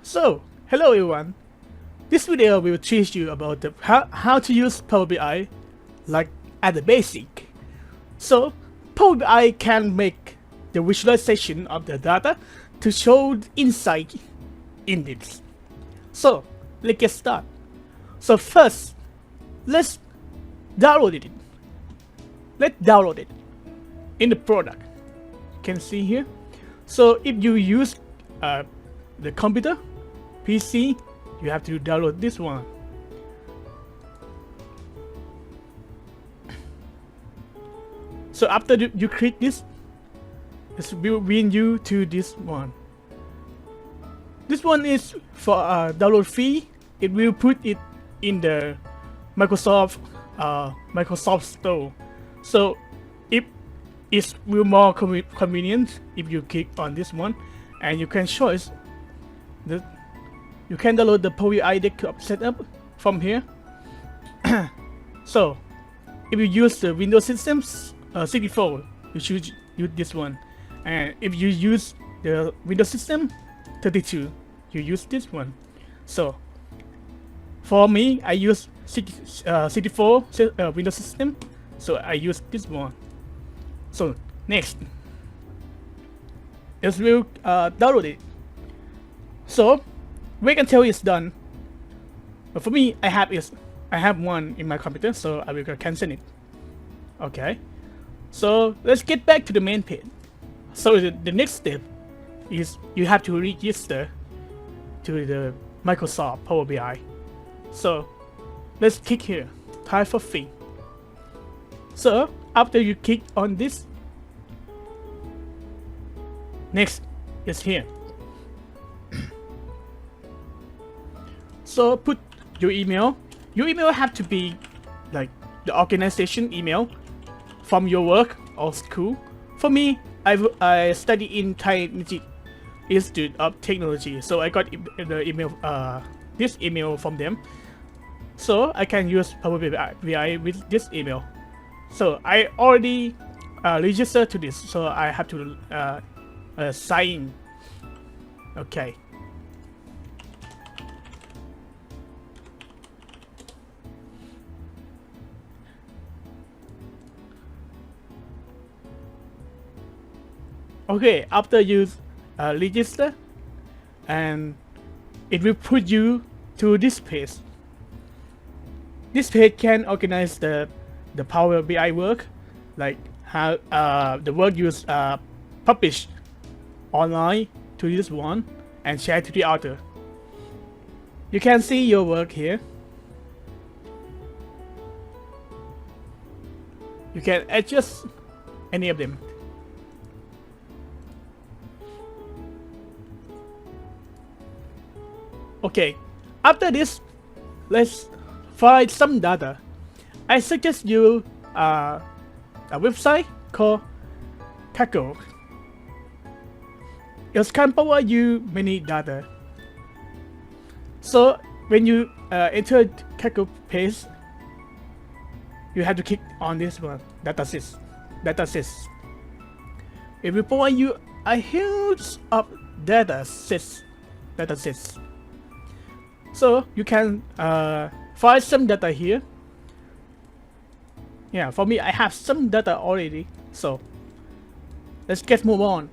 So, hello everyone. This video will teach you about how to use Power BI like at the basic. So, Power BI can make the visualization of the data to show insight in this. So, let's get started. So first, let's download it. Let's download it in the product. You can see here. So if you use the computer, PC, you have to download this one. So after you click this, it will bring you to this one. This one is for download fee. It will put it in the Microsoft Store. So if it's will more convenient if you click on this one, and you can choose the you can download the Power BI desktop setup from here. So if you use the Windows systems 64, you should use this one, and if you use the Windows system 32, you use this one. So for me, I use 64 Windows system, so I use this one. So next, it will download it. So wait until it's done. But for me, I have one in my computer, so I will cancel it. Okay. So let's get back to the main page. So the next step is you have to register to the Microsoft Power BI. So let's click here, try for free. So after you click on this, next is here. So put your email. Your email have to be like the organization email from your work or school. For me, I study in Thai Institute of Technology, so I got the email this email from them. So I can use Power BI with this email. So I already registered to this, so I have to sign in. Okay. Okay, after you register, and it will put you to this page. This page can organize the Power BI work, like how the work you publish online to this one and share to the other. You can see your work here. You can adjust any of them. Okay, after this, let's find some data. I suggest you a website called Kaggle. It can provide you many data. So when you enter Kaggle page, you have to click on this one, datasets. It will provide you a huge of datasets. So you can find some data here. Yeah, for me, I have some data already. So let's move on.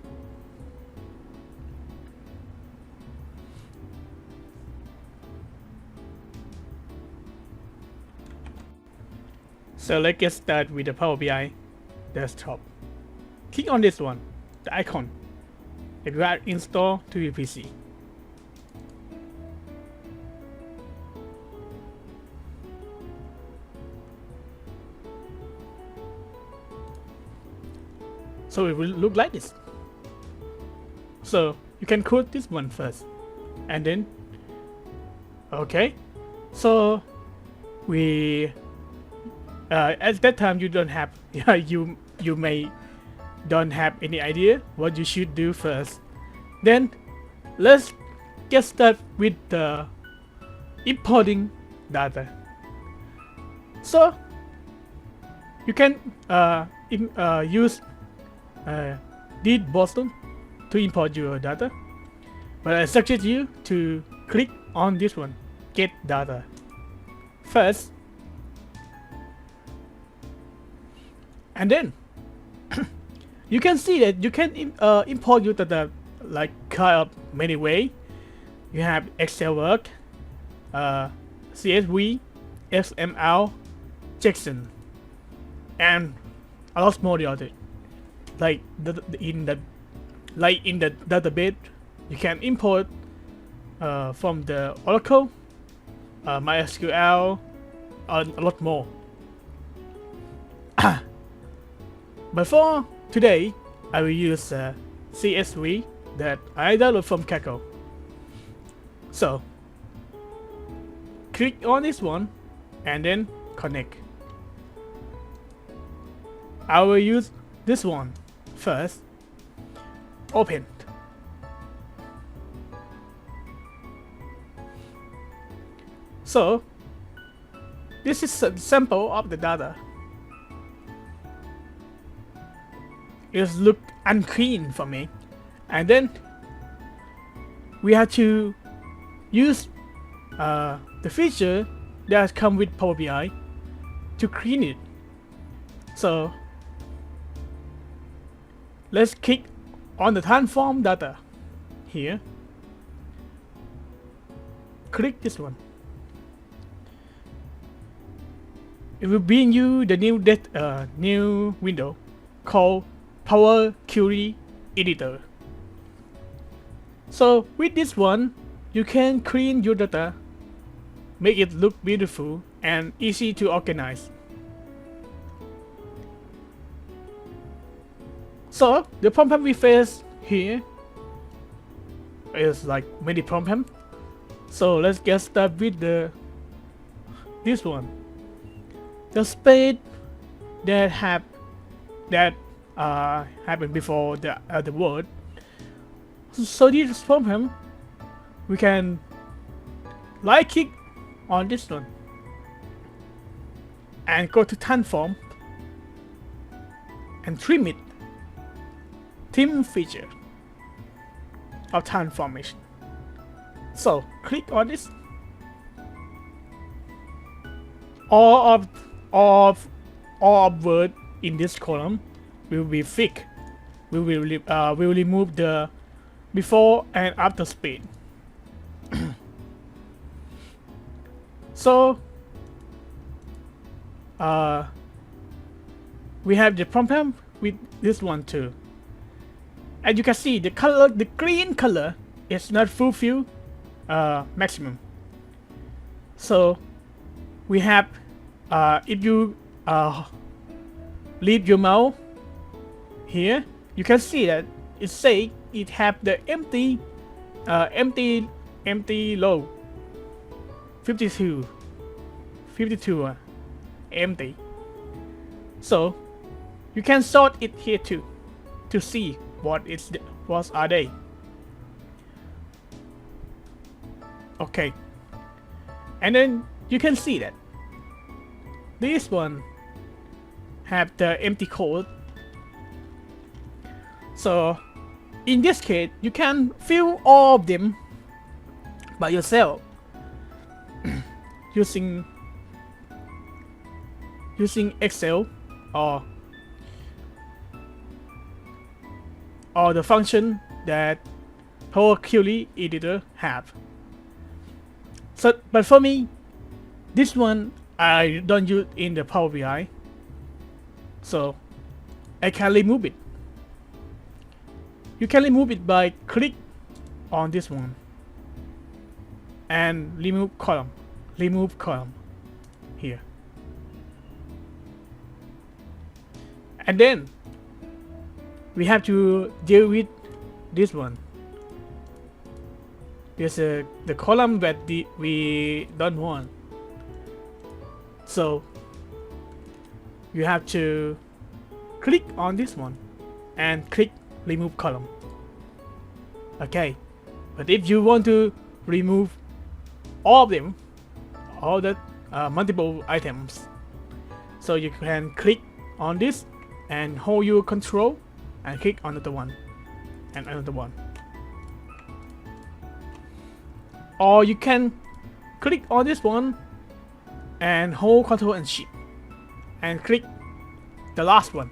So let's get started with the Power BI desktop. Click on this one, the icon. It will install to your PC. So it will look like this. So you can code this one first, and then okay. So we at that time you don't have you may don't have any idea what you should do first. Then let's get started with the importing data. So you can use did Boston to import your data. But I suggest you to click on this one, get data. First, and then you can see that you can import your data like kind of many way. You have Excel work, CSV, XML, JSON, and a lot more the other. Like in the database, you can import from the Oracle, MySQL, and a lot more. But for today, I will use CSV that I download from Kaggle. So, click on this one and then connect. I will use this one first. Open. So, this is a sample of the data. It look unclean for me, and then we have to use the feature that comes with Power BI to clean it. So let's click on the transform data here. Click this one. It will bring you the new window called Power Query Editor. So with this one, you can clean your data, make it look beautiful and easy to organize. So the problem we face here is like many problems. So let's get started with this one. The space that happened before the word. So this problem, we can right click on this one and go to transform and trim it. Trim feature of transformation. So click on this. All of word in this column will be fixed. We will remove the before and after space. So we have the problem with this one too. As you can see, the color, the green color, is not fulfill maximum. So we have if you leave your mouse here, you can see that it say it have the empty low 52 empty. So you can sort it here too to see what are they. Okay, and then you can see that this one have the empty code. So in this case, you can fill all of them by yourself using Excel or the function that Power Query Editor have. So, but for me, this one I don't use in the Power BI, so I can remove it. You can remove it by click on this one and remove column here, and then we have to deal with this one. There's the column that we don't want, so you have to click on this one and click remove column. Okay, but if you want to remove all of them, all the multiple items, so you can click on this and hold your control and click on another one and another one. or you can click on this one and hold Ctrl and Shift and click the last one.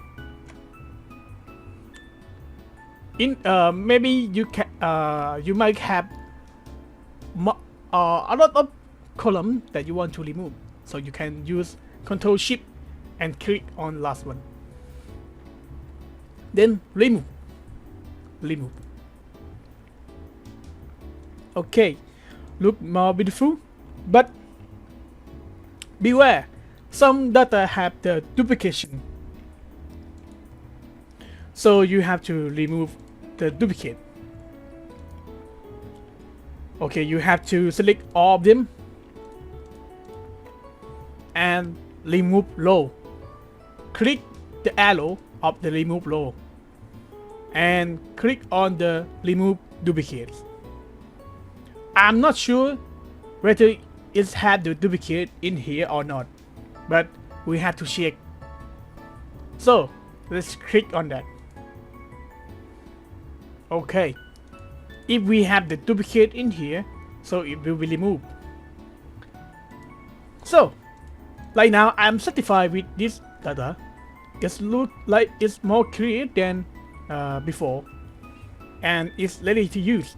In maybe you can you might have a lot of column that you want to remove, so you can use Ctrl Shift and click on last one, then remove. Okay, look more beautiful, but beware, some data have the duplication, so you have to remove the duplicate. Okay, you have to select all of them and remove row. Click the arrow of the remove row and click on the remove duplicates. I'm not sure whether it had the duplicate in here or not, but we have to check. So let's click on that. Okay, if we have the duplicate in here, so it will be removed. So right now I'm satisfied with this data. It looks like it's more clear than before, and it's ready to use.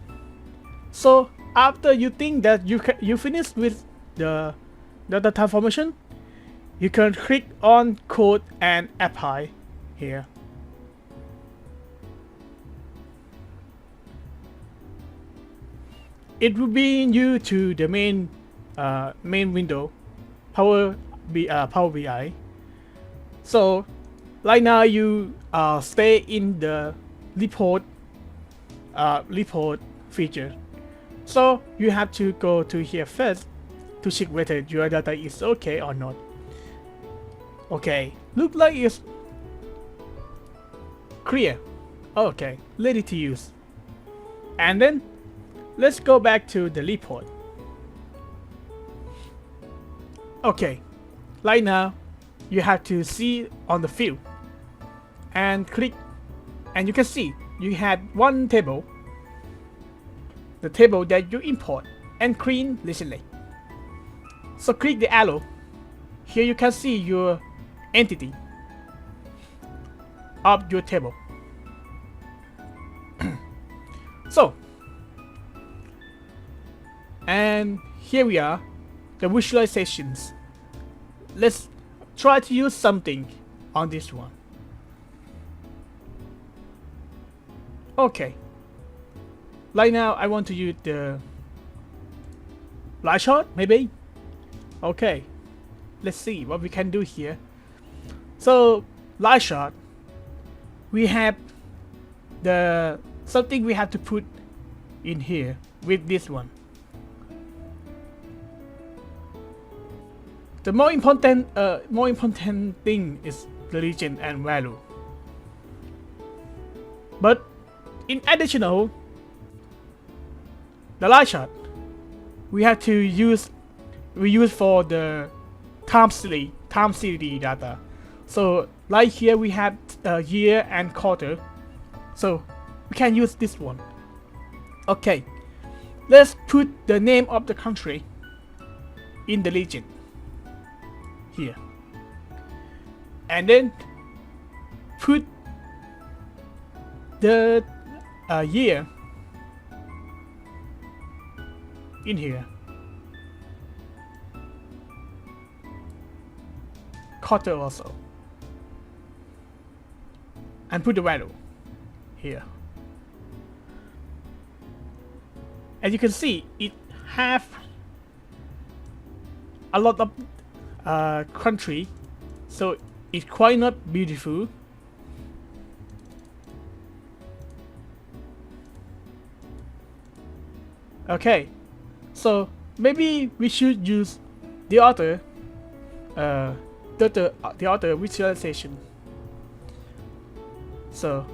So after you think that you finished with the data transformation, you can click on code and apply here. It will bring you to the main window, Power BI. So right now you stay in the report feature. So you have to go to here first to check whether your data is okay or not. Okay, look like it's clear. Okay, ready to use. And then let's go back to the report. Okay, right now you have to see on the field and click, and you can see you had one table, the table that you import and clean recently. So click the arrow. Here you can see your entity of your table. So, and here we are, the visualizations. Let's try to use something on this one. Okay, right now I want to use the light chart, maybe. Okay, let's see what we can do here. So light chart, we have the something we have to put in here with this one. The more important thing is the region and value. But in additional, the light chart we have to use for the time series data. So like here we have year and quarter, so we can use this one. Okay, let's put the name of the country in the region here, and then put the year in here, quarter also, and put the value here. As you can see, it have a lot of country, so it's quite not beautiful. Okay, so maybe we should use the other visualization. So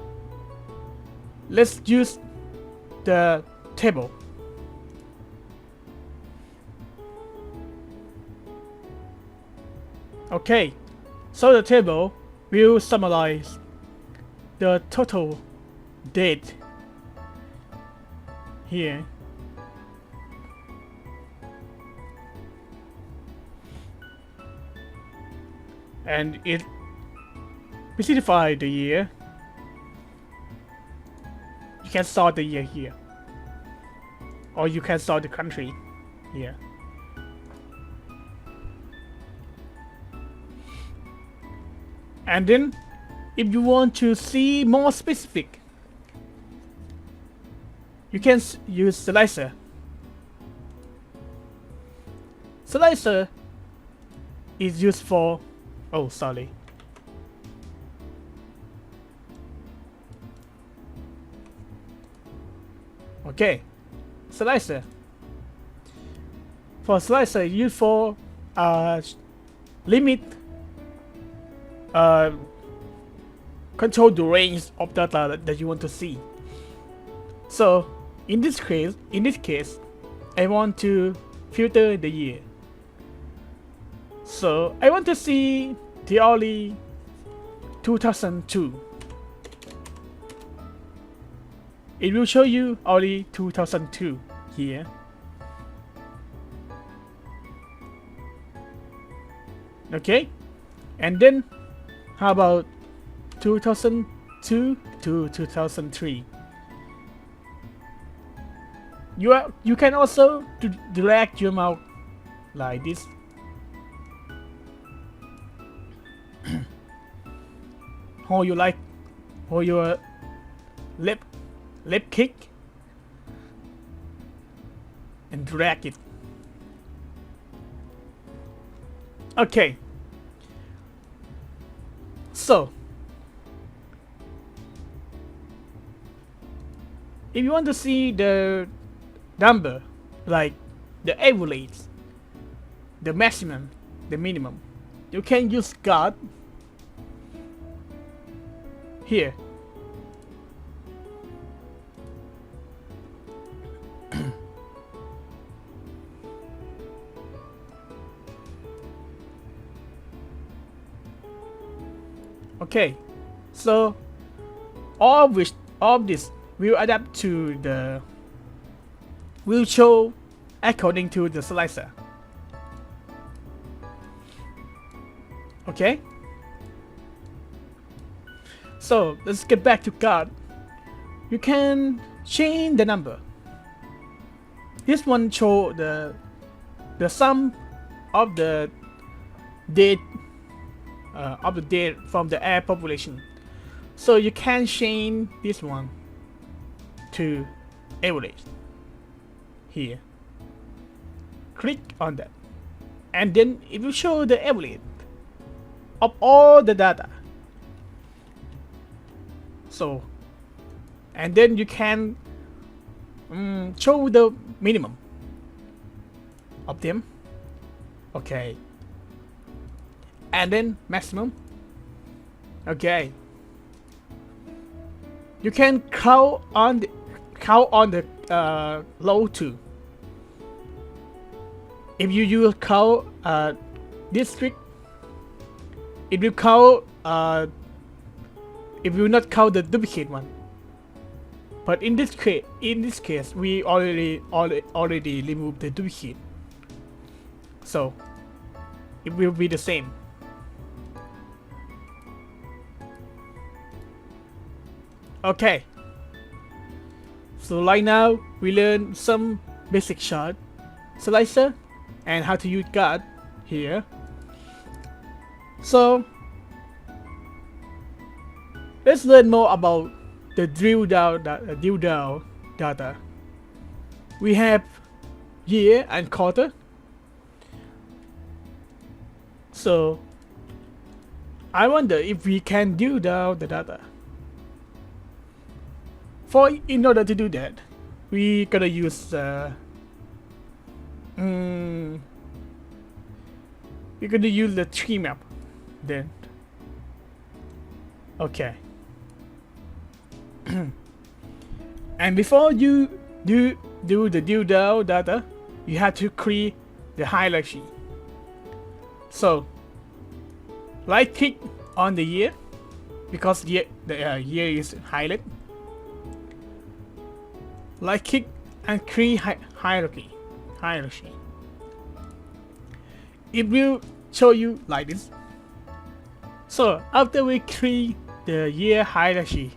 let's use the table. Okay, so the table will summarize the total date here, and it specifies the year. You can sort the year here, or you can sort the country here. And then if you want to see more specific, you can use slicer. Slicer is used for, oh sorry, okay, slicer. For slicer, used for limit, control the range of data that you want to see. So in this case, I want to filter the year. So I want to see the early 2002. It will show you early 2002 here. Okay, and then how about 2002 to 2003? You can also drag your mouse like this. Hold your left click and drag it. Okay. So if you want to see the number, like the average, the maximum, the minimum, you can use guard here. Okay, so all of this will adapt to the, will show according to the slicer. Okay, so let's get back to guard. You can change the number. This one show the sum of the date from the air population. So you can change this one to average here. Click on that, and then it will show the average of all the data. So, and then you can show the minimum of them. Okay, and then maximum. Okay, you can count on the low too. If you use count district, it will count. It will not count the duplicate one. But in this case, we already removed the duplicate, so it will be the same. Okay, so right now we learn some basic shot, slicer, and how to use guard here. So let's learn more about the drill down data. We have year and quarter. So I wonder if we can drill down the data. In order to do that, we gotta use we're gonna use the tree map then. Okay. And before you do the drill down data, you have to create the hierarchy. So right click on the year, because the year is highlighted. Right click and create hierarchy. It will show you like this. So after we create the year hierarchy,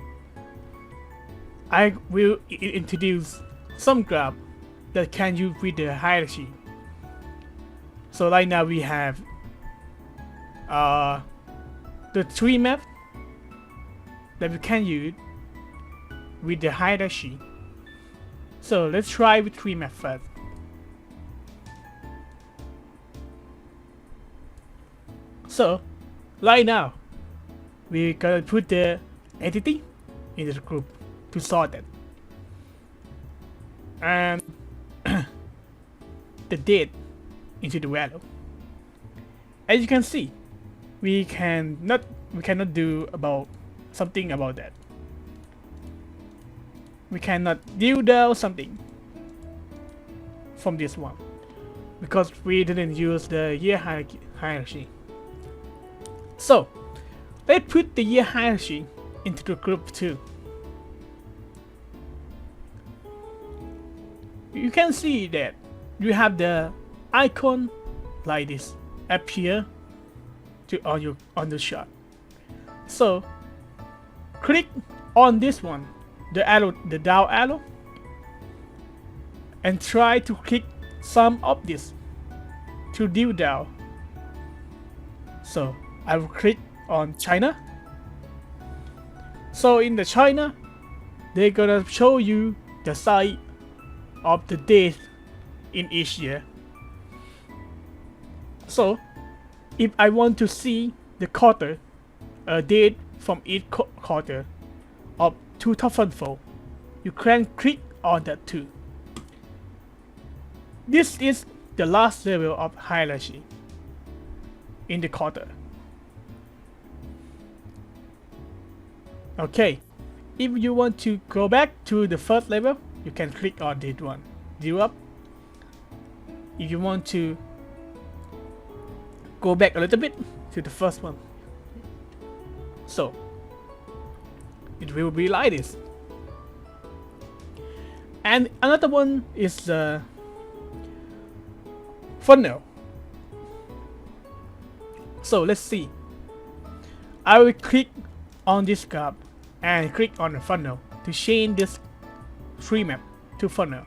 I will introduce some graph that can use with the hierarchy. So right now we have the tree map that we can use with the hierarchy. So let's try with tree map first. So right now we're gonna put the entity in the group to sort it, and the date into the value. As you can see, we cannot do about something about that. We cannot deal down something from this one because we didn't use the year hierarchy. So let's put the year hierarchy into the group too. You can see that you have the icon like this appear on the chart. So click on this one, the arrow, the down arrow, and try to click some of this to drill down. So I will click on China. So in the China, they're gonna show you the size of the days in each year. So if I want to see the quarter, a date from each quarter of 2004, you can click on that too. This is the last level of hierarchy in the quarter. Okay, if you want to go back to the first level, you can click on this one, view up. If you want to go back a little bit to the first one, so it will be like this. And another one is the funnel. So let's see. I will click on this graph and click on the funnel to change this tree map to funnel.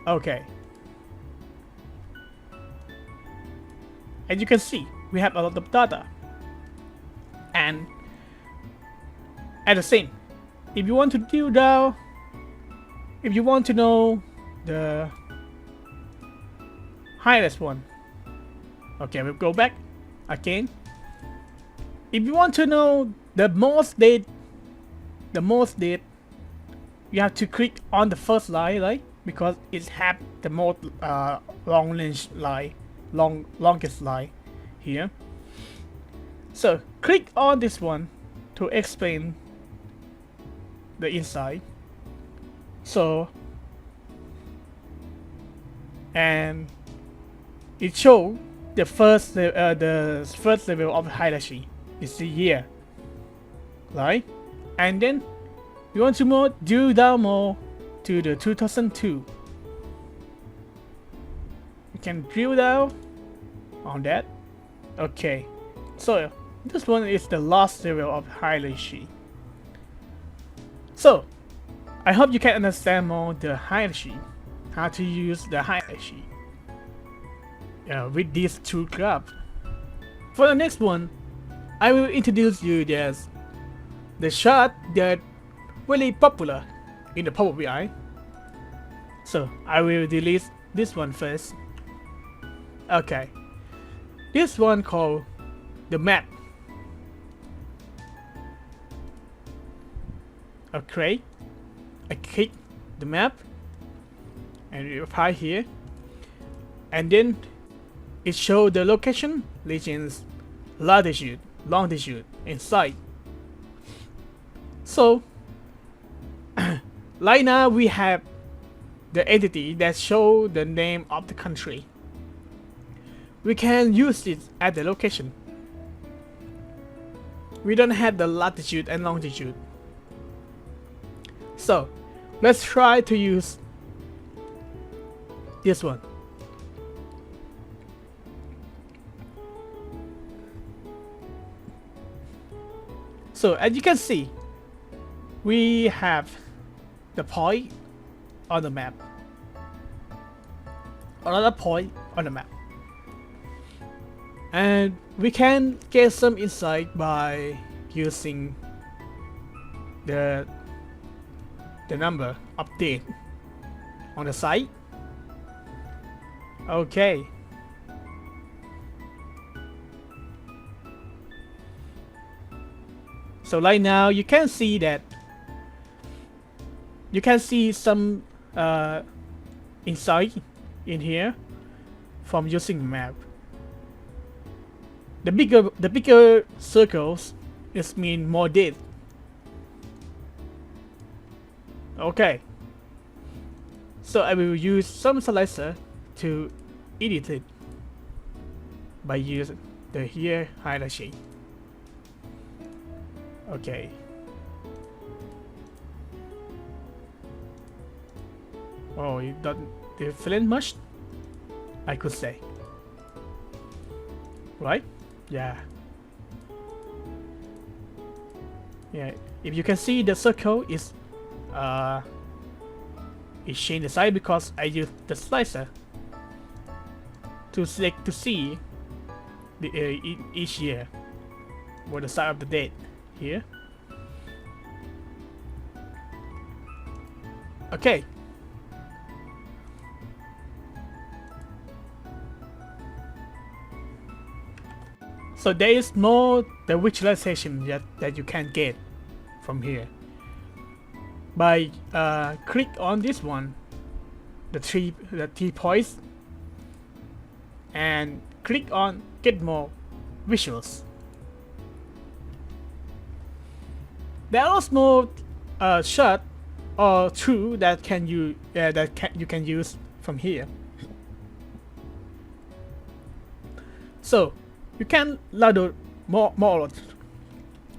Okay. As you can see, we have a lot of data. And at the same, if you want to drill down, if you want to know the highest one, okay, we'll go back again. If you want to know the most date, you have to click on the first line, right? Because it has the most longest line here. So click on this one to explain the inside. So, and it shows the first level of hierarchy is the year, right? And then you want to drill down more to the 2002. You can drill down on that. Okay, so this one is the last level of hierarchy. So I hope you can understand more the hierarchy, how to use the hierarchy with these two graphs. For the next one, I will introduce you as the chart that really popular in the Power BI. So I will delete this one first. Okay, this one called the map. Okay, I click the map and we apply here, and then it shows the location, regions, latitude, longitude, and site. So right now we have the entity that shows the name of the country. We can use it at the location. We don't have the latitude and longitude. So let's try to use this one. So as you can see, we have the point on the map, another point on the map, and we can get some insight by using the number update on the site. Okay. So right now you can see that you can see some insight in here from using the map. The bigger circles is mean more dead. Okay. So I will use some slicer to edit it by using the here highlight shade. Okay. Oh, it doesn't different much, I could say. Right? Yeah. Yeah. If you can see, the circle is changed the size because I used the slicer to select to see the each year what the size of the date here. Okay. So there is more the visualization that you can get from here by click on this one, the three points, and click on get more visuals. There are also more shot or true that you can use from here. So you can load more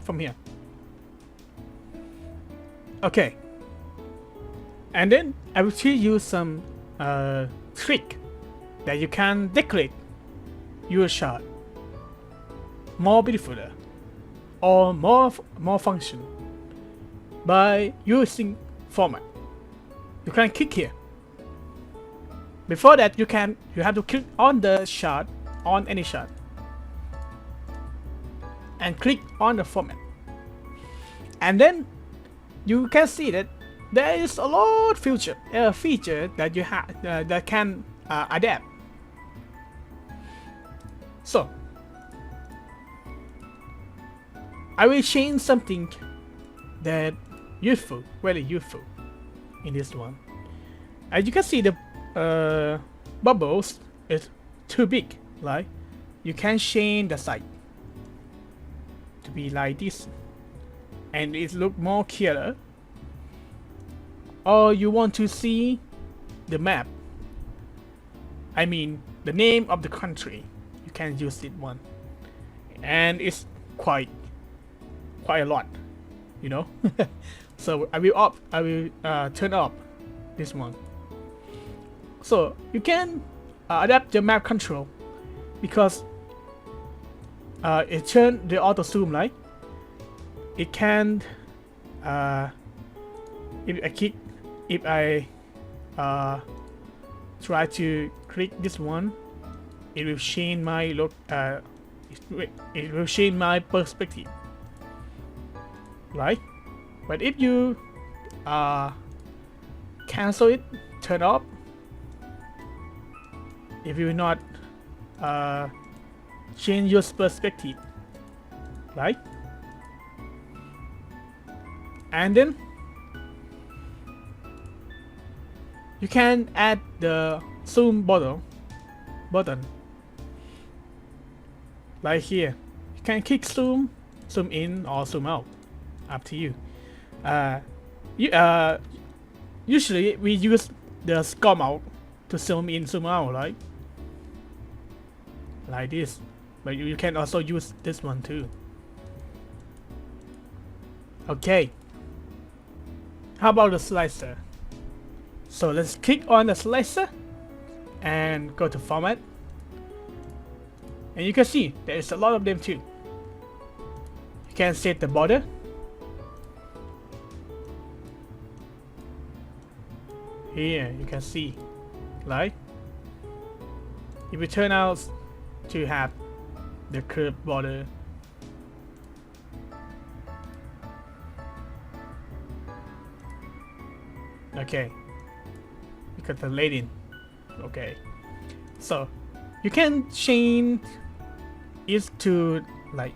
from here. Okay. And then I will show you some trick that you can decorate your shot more beautifuler or more function by using format. You can click here. Before that, you have to click on the shot, on any shot, and click on the format. And then you can see that there is a lot feature that you have that can adapt. So I will change something that useful, very useful in this one. As you can see, the bubbles is too big. Like you can change the size to be like this, and it look more clearer. Or you want to see the map, I mean the name of the country, you can use it one, and it's quite a lot, you know. So I will turn off this one. So you can adapt the map control because it turn the auto zoom, right? It can if I try to click this one, it will change my look. It will change my perspective, right? But if you cancel it, turn off, if you not change your perspective, right? And then you can add the zoom button like here. You can click zoom in or zoom out, up to you. Usually we use the scroll mode to zoom in, zoom out, right? Like this. But you can also use this one too. Okay. How about the slicer? So let's click on the slicer and go to format. And you can see there is a lot of them too. You can set the border here you can see, right? If it turn out to have the curved border, okay, because the leading, okay, so you can change it to like,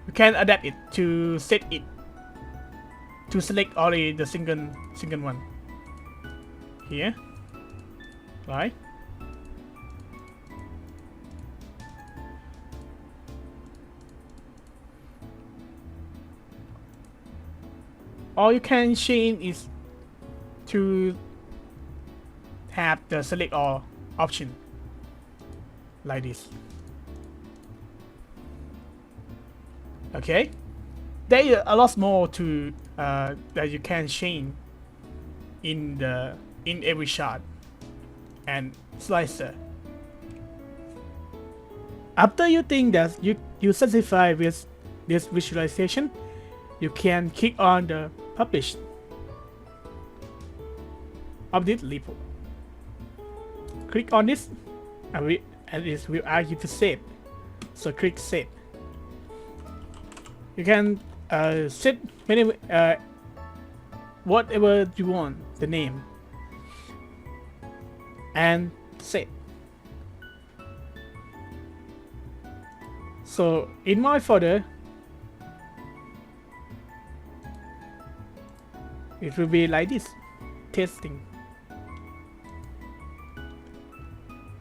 you can adapt it to set it to select only the single one here, right? Or you can change is to have the select all option like this. Okay, there are a lot more to that you can change in every shot and slicer. After you think that you satisfied with this visualization, you can click on the publish of this report. Click on this and it will ask you to save. So click save. You can set many whatever you want, the name, and save. So in my folder, it will be like this, testing.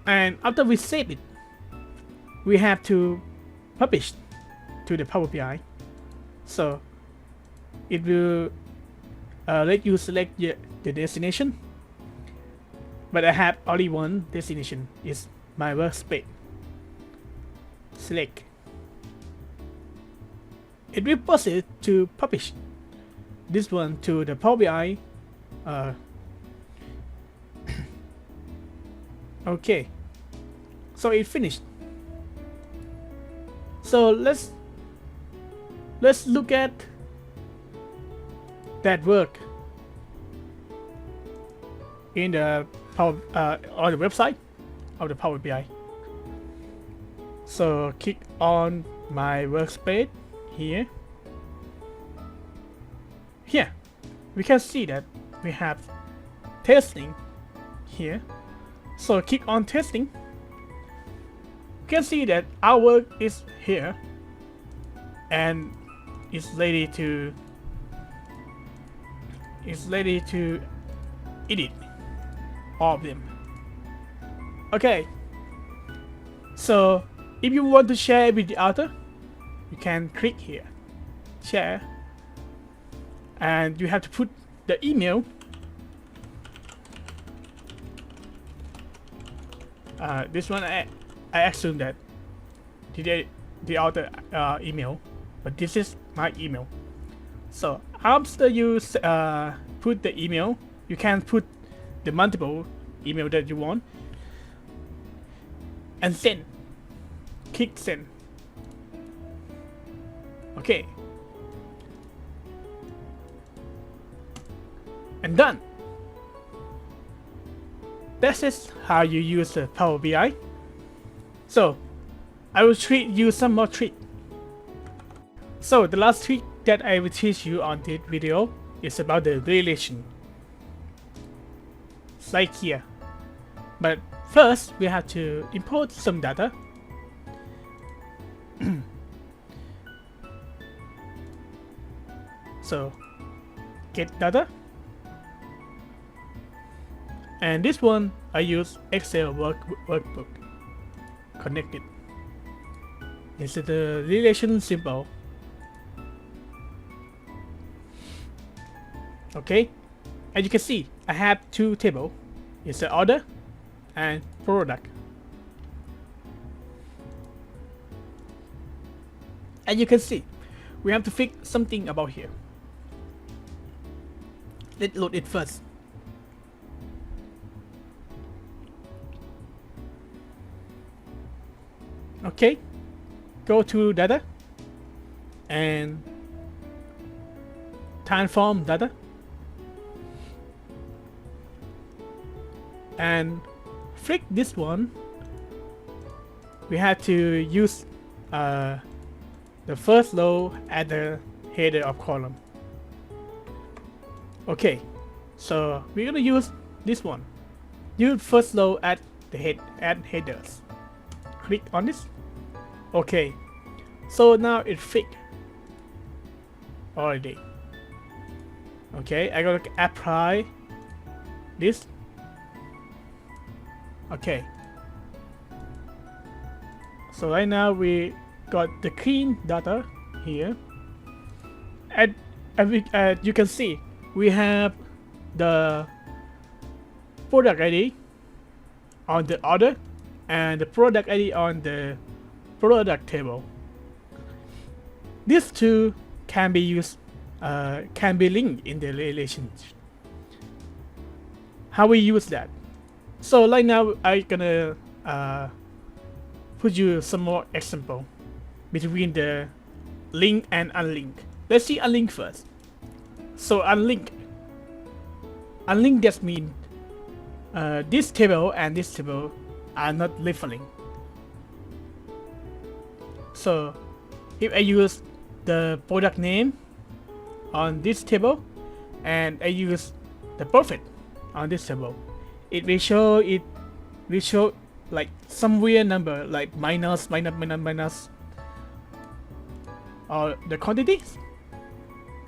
And after we save it, we have to publish to the Power BI. So it will let you select the destination, but I have only one destination, is my workspace. Select. It will proceed to publish this one to the Power BI. Okay, so it finished. So let's look at that work in the on the website of the Power BI. So click on my workspace here. Here we can see that we have testing here. So click on testing. You can see that our work is here and it's ready to edit all of them. Okay, so if you want to share with the other, you can click here, share, and you have to put the email. This one I assume that the other email, but this is my email. So after you put the email, you can put the multiple email that you want and send. Click send. Okay, and done. This is how you use the Power BI. So I will treat you some more trick. So the last trick that I will teach you on this video is about the relation. It's like here. But first we have to import some data. So get data. And this one I use Excel workbook connected. This is the relation symbol. Okay, as you can see, I have two tables. It's the order and product. As you can see, we have to fix something about here. Let's load it first. Okay, go to data and transform data. and flick this one, we have to use the first row at the header of column. Okay, so we're gonna use this one. Use first row at the headers. Click on this. Okay, so now it's fixed already. Okay, I gotta apply this. Okay, so right now we got the clean data here, and you can see we have the product ID on the order and the product ID on the product table. These two can be used, can be linked in the relationship. How we use that? So right now I'm gonna put you some more example between the link and unlink. Let's see unlink first. So unlink just means this table and this table are not leveling. So if I use the product name on this table and I use the profit on this table, it will show like some weird number like minus or the quantities.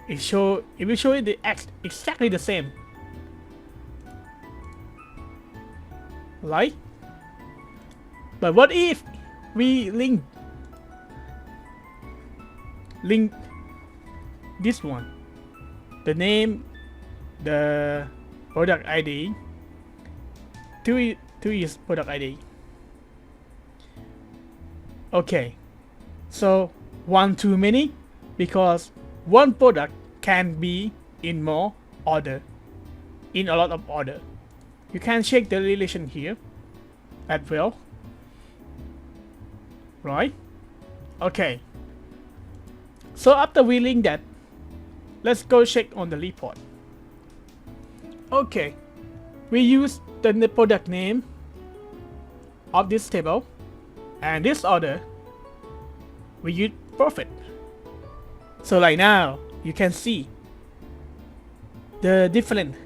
It will show it exactly the same. Right? But what if we link this one, the name, the product ID to its product ID? Okay, so one too many, because one product can be in more order, in a lot of order. You can check the relation here as well, right? Okay, so after we link that, let's go check on the report. Okay, we use the product name of this table, and this order we use profit. So right now you can see the difference.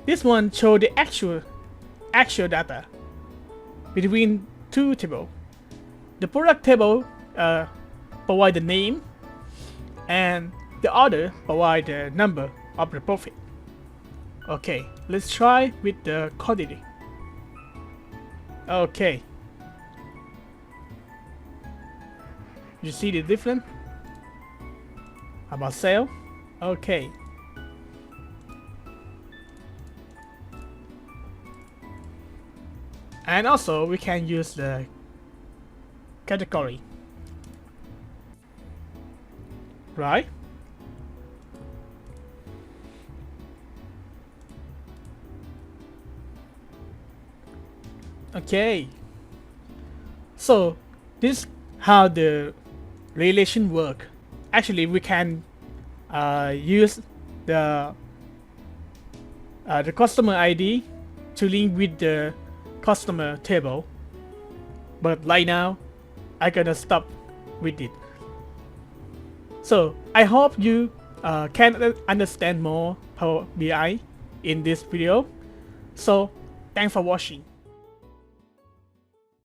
This one show the actual data between two tables. The product table provide the name, and the order provide the number of the profit. Okay, let's try with the quantity. Okay, you see the difference about sale? Okay. And also we can use the category, right? Okay, so this how the relation work. Actually, we can use the customer ID to link with the customer table, but right now I gonna stop with it. So I hope you can understand more Power BI in this video. So thanks for watching.